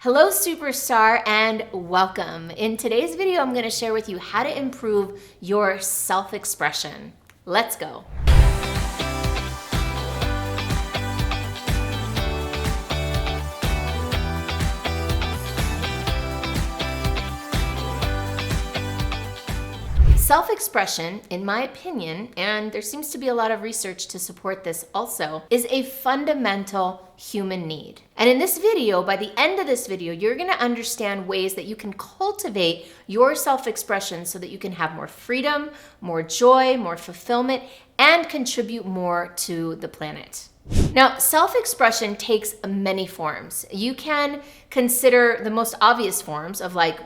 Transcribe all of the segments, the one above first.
Hello superstar and welcome. In today's video, I'm going to share with you how to improve your self-expression. Let's go. Self-expression, in my opinion, and there seems to be a lot of research to support this also, is a fundamental human need. And in this video, by the end of this video, you're gonna understand ways that you can cultivate your self-expression so that you can have more freedom, more joy, more fulfillment, and contribute more to the planet. Now, self-expression takes many forms. You can consider the most obvious forms of like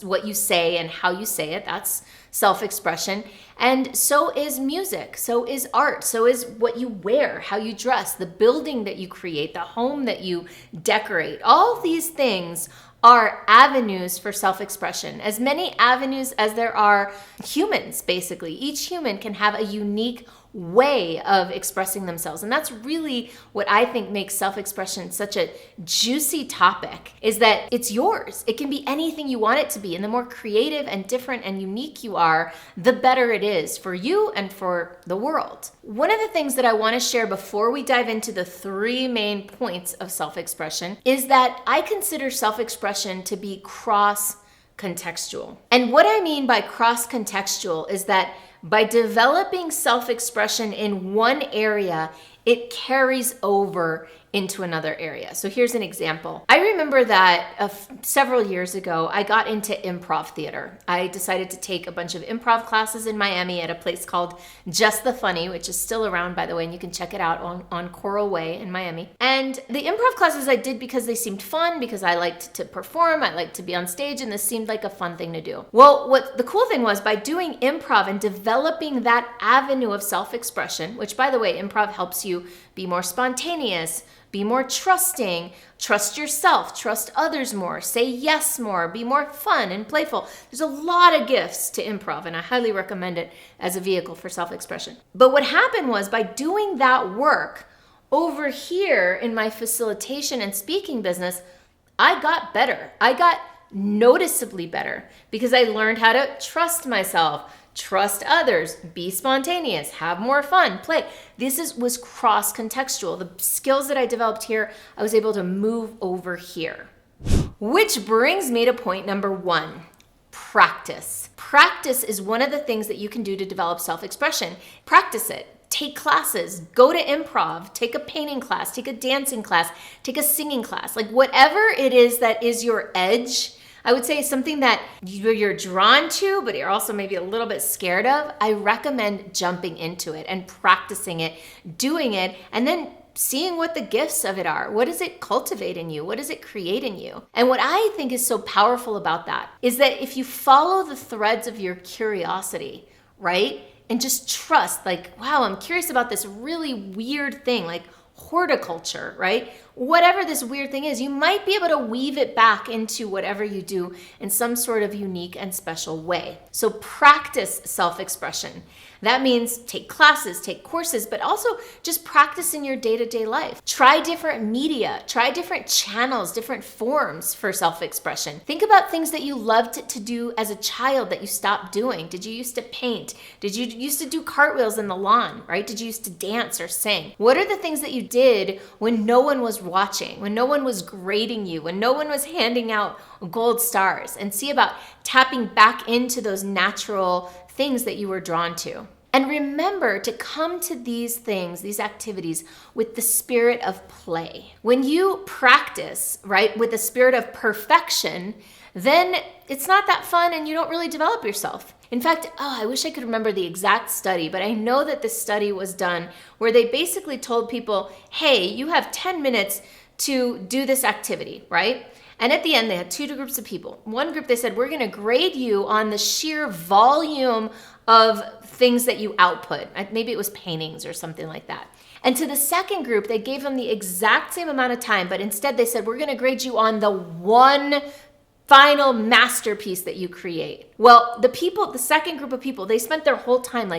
what you say and how you say it. That's self-expression. And so is music, so is art, so is what you wear, how you dress, the building that you create, the home that you decorate. All of these things are avenues for self-expression. As many avenues as there are humans, basically. Each human can have a unique way of expressing themselves. And that's really what I think makes self-expression such a juicy topic, is that it's yours. It can be anything you want it to be. And the more creative and different and unique you are, the better it is for you and for the world. One of the things that I want to share before we dive into the three main points of self-expression is that I consider self-expression to be cross-contextual. And what I mean by cross-contextual is that by developing self-expression in one area, it carries over into another area. So here's an example. I remember that several years ago, I got into improv theater. I decided to take a bunch of improv classes in Miami at a place called Just the Funny, which is still around, by the way, and you can check it out on Coral Way in Miami. And the improv classes I did because they seemed fun, because I liked to perform, I liked to be on stage, and this seemed like a fun thing to do. Well, what the cool thing was, by doing improv and developing that avenue of self-expression, which, by the way, improv helps you be more spontaneous, be more trusting, trust yourself, trust others more, say yes more, be more fun and playful. There's a lot of gifts to improv, and I highly recommend it as a vehicle for self-expression. But what happened was, by doing that work over here in my facilitation and speaking business, I got better. I got noticeably better because I learned how to trust myself, trust others, be spontaneous, have more fun, play. This was cross-contextual. The skills that I developed here, I was able to move over here. Which brings me to point number one, practice. Practice is one of the things that you can do to develop self-expression. Practice it. Take classes, go to improv, take a painting class, take a dancing class, take a singing class. Like whatever it is that is your edge, I would say something that you're drawn to, but you're also maybe a little bit scared of. I recommend jumping into it and practicing it, doing it, and then seeing what the gifts of it are. What does it cultivate in you? What does it create in you? And what I think is so powerful about that is that if you follow the threads of your curiosity, right? And just trust, like, wow, I'm curious about this really weird thing, like horticulture, right? Whatever this weird thing is, you might be able to weave it back into whatever you do in some sort of unique and special way. So practice self-expression. That means take classes, take courses, but also just practice in your day-to-day life. Try different media, try different channels, different forms for self-expression. Think about things that you loved to do as a child that you stopped doing. Did you used to paint? Did you used to do cartwheels in the lawn, right? Did you used to dance or sing? What are the things that you did when no one was watching, when no one was grading you, when no one was handing out gold stars? And see about tapping back into those natural things that you were drawn to. And remember to come to these things, these activities, with the spirit of play. When you practice, right, with the spirit of perfection, then it's not that fun and you don't really develop yourself. In fact, I wish I could remember the exact study, but I know that this study was done where they basically told people, hey, you have 10 minutes to do this activity, right? And at the end, they had two groups of people. One group, they said, we're gonna grade you on the sheer volume of things that you output. Maybe it was paintings or something like that. And to the second group, they gave them the exact same amount of time, but instead they said, we're gonna grade you on the one final masterpiece that you create. Well, the second group of people, they spent their whole time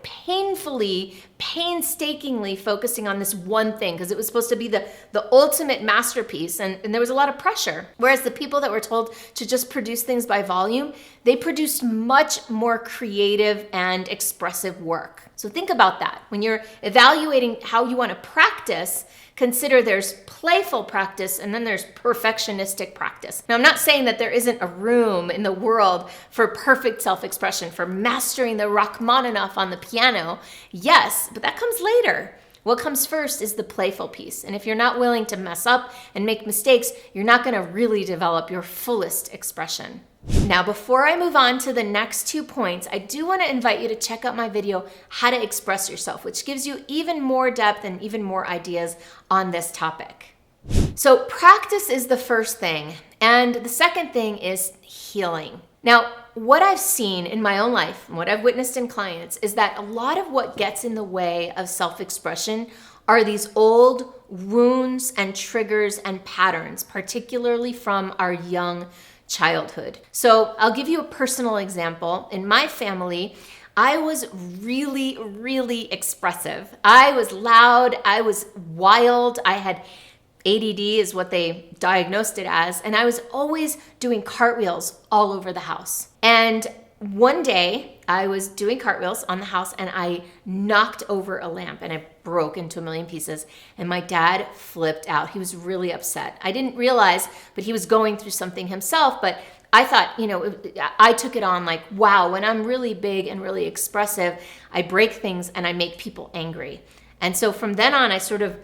painfully painstakingly focusing on this one thing because it was supposed to be the ultimate masterpiece, and there was a lot of pressure. Whereas the people that were told to just produce things by volume, they produced much more creative and expressive work. So think about that. When you're evaluating how you want to practice, consider there's playful practice and then there's perfectionistic practice. Now, I'm not saying that there isn't a room in the world for perfect self-expression, for mastering the Rachmaninoff on the piano. Yes, but that comes later. What comes first is the playful piece. And if you're not willing to mess up and make mistakes, you're not going to really develop your fullest expression. Now, before I move on to the next 2 points, I do want to invite you to check out my video, How to Express Yourself, which gives you even more depth and even more ideas on this topic. So practice is the first thing. And the second thing is healing. Now, what I've seen in my own life and what I've witnessed in clients is that a lot of what gets in the way of self-expression are these old wounds and triggers and patterns, particularly from our young childhood. So I'll give you a personal example. In my family, I was really, really expressive. I was loud. I was wild. I had ADD is what they diagnosed it as. And I was always doing cartwheels all over the house. And one day I was doing cartwheels on the house and I knocked over a lamp and it broke into a million pieces. And my dad flipped out. He was really upset. I didn't realize, but he was going through something himself. But I thought, I took it on like, wow, when I'm really big and really expressive, I break things and I make people angry. And so from then on, I sort of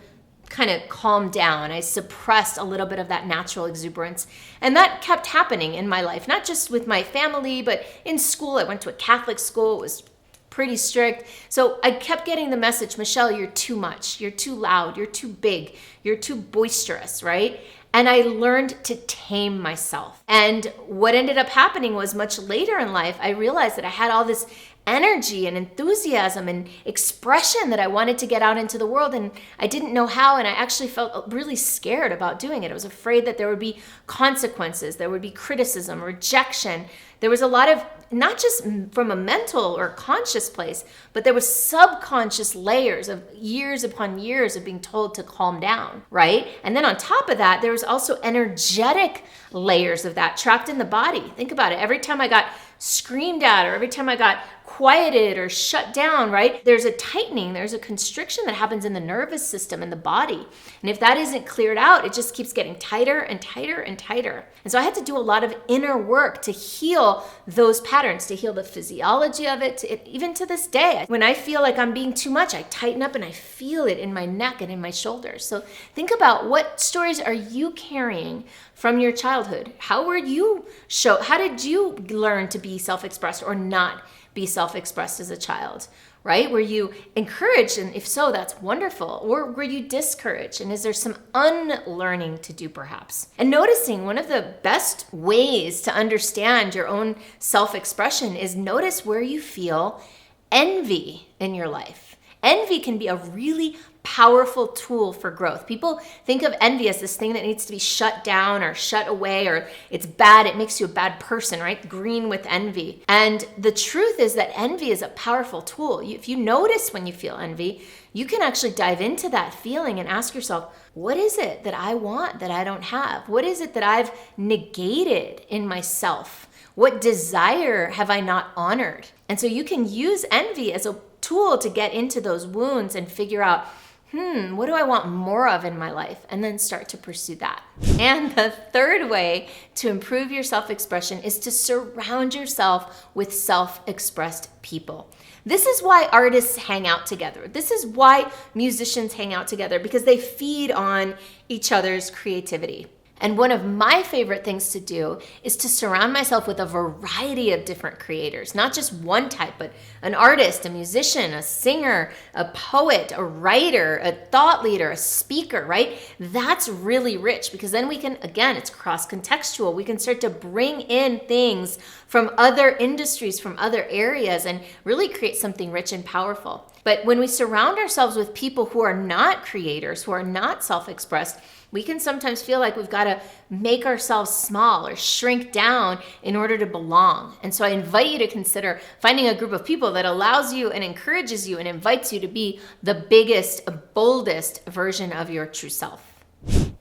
kind of calmed down. I suppressed a little bit of that natural exuberance. And that kept happening in my life, not just with my family, but in school. I went to a Catholic school. It was pretty strict. So I kept getting the message, Michelle, you're too much. You're too loud. You're too big. You're too boisterous, right? And I learned to tame myself. And what ended up happening was much later in life, I realized that I had all this energy and enthusiasm and expression that I wanted to get out into the world, and I didn't know how, and I actually felt really scared about doing it. I was afraid that there would be consequences, there would be criticism, rejection. There was a lot of, not just from a mental or conscious place, but there was subconscious layers of years upon years of being told to calm down, right? And then on top of that, there was also energetic layers of that trapped in the body. Think about it. Every time I got screamed at or every time I got quieted or shut down, right? There's a tightening, there's a constriction that happens in the nervous system and the body. And if that isn't cleared out, it just keeps getting tighter and tighter and tighter. And so I had to do a lot of inner work to heal those patterns, to heal the physiology of it, even to this day. When I feel like I'm being too much, I tighten up and I feel it in my neck and in my shoulders. So think about, what stories are you carrying from your childhood? How did you learn to be self-expressed or not be self-expressed as a child, right? Were you encouraged? And if so, that's wonderful. Or were you discouraged? And is there some unlearning to do perhaps? And noticing, one of the best ways to understand your own self-expression is notice where you feel envy in your life. Envy can be a really powerful tool for growth. People think of envy as this thing that needs to be shut down or shut away, or it's bad, it makes you a bad person, right? Green with envy. And the truth is that envy is a powerful tool. If you notice when you feel envy, you can actually dive into that feeling and ask yourself, what is it that I want that I don't have? What is it that I've negated in myself? What desire have I not honored? And so you can use envy as a tool to get into those wounds and figure out, what do I want more of in my life? And then start to pursue that. And the third way to improve your self-expression is to surround yourself with self-expressed people. This is why artists hang out together. This is why musicians hang out together, because they feed on each other's creativity. And one of my favorite things to do is to surround myself with a variety of different creators, not just one type, but an artist, a musician, a singer, a poet, a writer, a thought leader, a speaker, right? That's really rich, because then we can, again, it's cross-contextual. We can start to bring in things from other industries, from other areas, and really create something rich and powerful. But when we surround ourselves with people who are not creators, who are not self-expressed, we can sometimes feel like we've got to make ourselves small or shrink down in order to belong. And so I invite you to consider finding a group of people that allows you and encourages you and invites you to be the biggest, boldest version of your true self.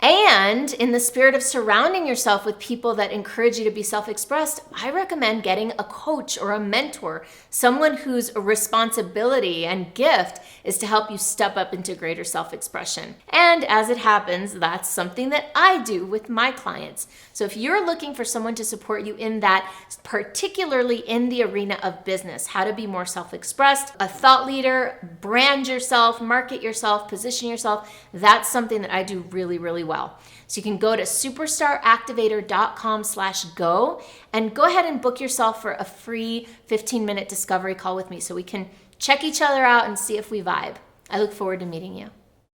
And in the spirit of surrounding yourself with people that encourage you to be self-expressed, I recommend getting a coach or a mentor, someone whose responsibility and gift is to help you step up into greater self-expression. And as it happens, that's something that I do with my clients. So if you're looking for someone to support you in that, particularly in the arena of business, how to be more self-expressed, a thought leader, brand yourself, market yourself, position yourself, that's something that I do really, really well. So you can go to superstaractivator.com/go and go ahead and book yourself for a free 15-minute discovery call with me so we can check each other out and see if we vibe. I look forward to meeting you.